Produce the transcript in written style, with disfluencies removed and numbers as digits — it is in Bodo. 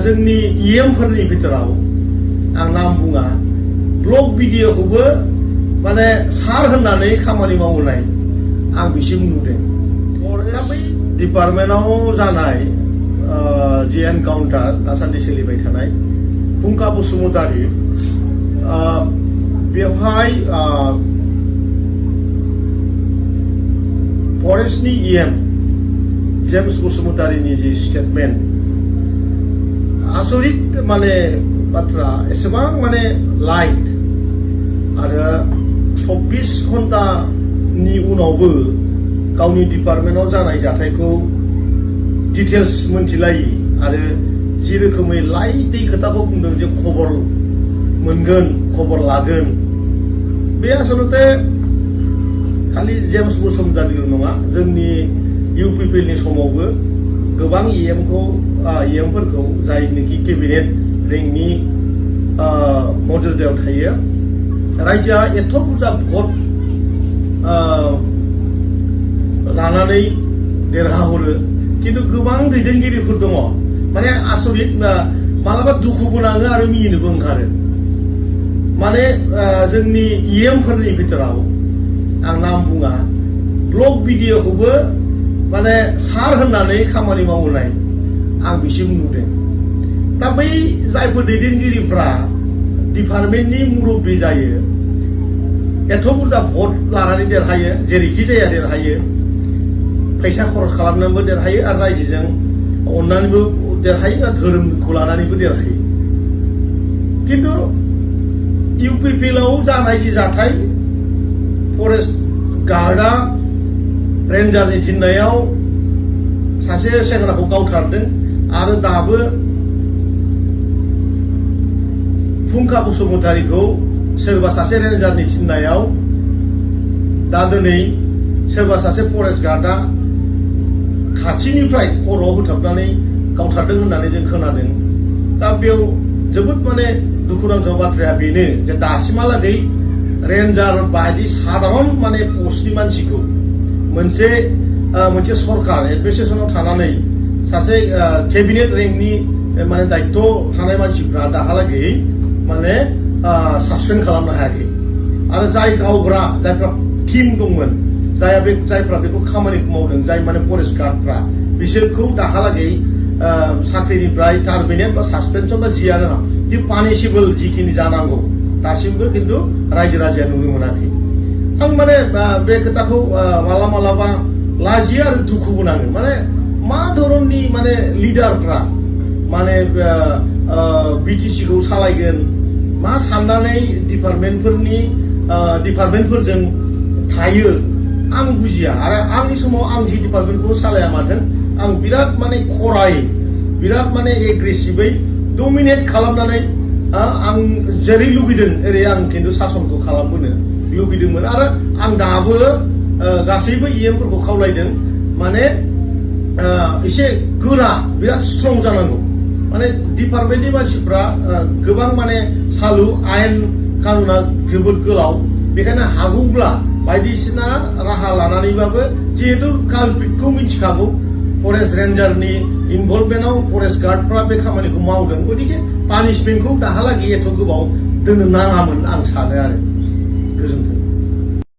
जोंनि इएमफोरनि भितराव आं नाम बुङा ब्लग भिडिअखौबो माने सार होननानै खामानि मावनाय आं बिसिम नुदों। डिपार्टमेन्टआव जानाय जि एनकाउन्टार दासान्दि सोलिबाय थानाय फुंखा बसुमतारी बेवहाय फरेस्टनि इएम जेम्स बसुमतारीनि जि स्टेटमेन्ट आसरित माने बाथ्रा एसेबां माने लाइट आरो 24 घन्टानि उनावबो गावनि डिपार्टमेन्टआव जानाय जाथायखौ डिटेल्स मोनथिलायि आरो जि रोखोमै लाइटै खोथाखौ बुंदों जे खबर मोनगोन खबर लागोन बे आसलते खालि जेम्स बसुमतारील' नङा जोंनि इउपिपिएलनि समावबो गोबां इएमफोरखौ जायनोखि केबिनेट रेंकनि मर्यादायाव थायो रायजोआ एथ' बुरजा भट लानानै देरहाहरो किन्तु गोबां दैदेनगिरिफोर दङ माने आसरित मालाबा दुखुबो नाङो आरो मिनिनोबो ओंखारो माने जोंनि इएमफोरनि भितराव आं नाम बुङा ब्लग भिडिअखौबो माने सार होननानै खामानि मावनाय आं बिसिम नुदों। दा बै जायफोर दैदेनगिरिफ्रा डिपार्टमेन्टनि मुरब्बी जायो एथ' बुरजा भट लानानै देरहायो जेरैखि जाया देरहायो फैसा खरस खालामनानैबो देरहायो आरो रायजोजों अननानैबो देरहायो आरो धोरोमखौ लानानैबो देरहायो किन्तु इउपिपिएलआव जानाय जि जाथाय फरेस्ट गार्डआ रेन्जारनि थिननायाव सासे सेंग्राखौ गावथारदों आरो दाबो फुंखा बसुमतारीखौ सोरबा सासे रेन्जारनि थिननायाव दा दिनै सोरबा सासे फरेस्ट गार्डआ खाथिनिफ्राय खर'आव होथाबनानै गावथारदों होननानै जों खोनादों। दा बेयाव जोबोद माने दुखुनांथाव बाथ्राया बेनो जे दासिमहालागै रेन्जार बायदि साधारन माने पस्टनि मानसिखौ मोनसे सरकार एडमिनिस्ट्रेसनाव थानानै सासे केबिनेट रेंकनि माने दायित्व थानाय मानसिफ्रा दाहालागै माने सासपेन्ड खालामनो हायाखै आरो जाय गावग्रा जायफ्रा टीम दंमोन जायफ्रा बेखौ खामानिखौ मावदों जाय माने फरेस्ट गार्डफ्रा बिसोरखौ दाहालागै साख्रिनिफ्राय टार्मिनेट बा सासपेनसन बा जियानो दि पानिशेबल जिखिनि जानांगौ दासिमबो किन्तु रायजो राजाया नुनो मोनाखै। आं माने बे खोथाखौ मालाबा लाजियो आरो दुखुबो नाङो माने मा धरननि माने लिडारफ्रा माने बिटिसिखौ सालायगोन मा साननानै डिपार्टमेन्टफोरजों थायो आं बुजिया आरो आंनि समाव आं जि डिपार्टमेन्टखौ सालाया माथों आं बिराद माने खरायै बिराद माने एग्रेसिभै डमिनेट खालामनानै आं जेरै लुगैदों ओरै आं खिन्थु सासनखौ खालामबोनो लुगैदोंमोन आरो आं दाबो गासैबो इएमफोरखौ खावलायदों माने एसे गोरा बिराद स्ट्रं जानांगौ माने डिपार्टमेन्टनि मानसिफ्रा गोबां माने सालु आयेन कानुना जोबोद गोलाव बेखायनो हागौब्ला बायदिसिना राहा लानानैबाबो जिहेतु कालपिटखौ मिथिखागौ फरेस्ट रेन्जारनि इनभल्भमेन्टआव फरेस्ट गार्डफ्रा बे खामानिखौ मावदों गतिके पानिशमेन्टखौ दाहालागै एथ' गोबाव दोननो नाङामोन आं सानो आरो गोजोन्थों।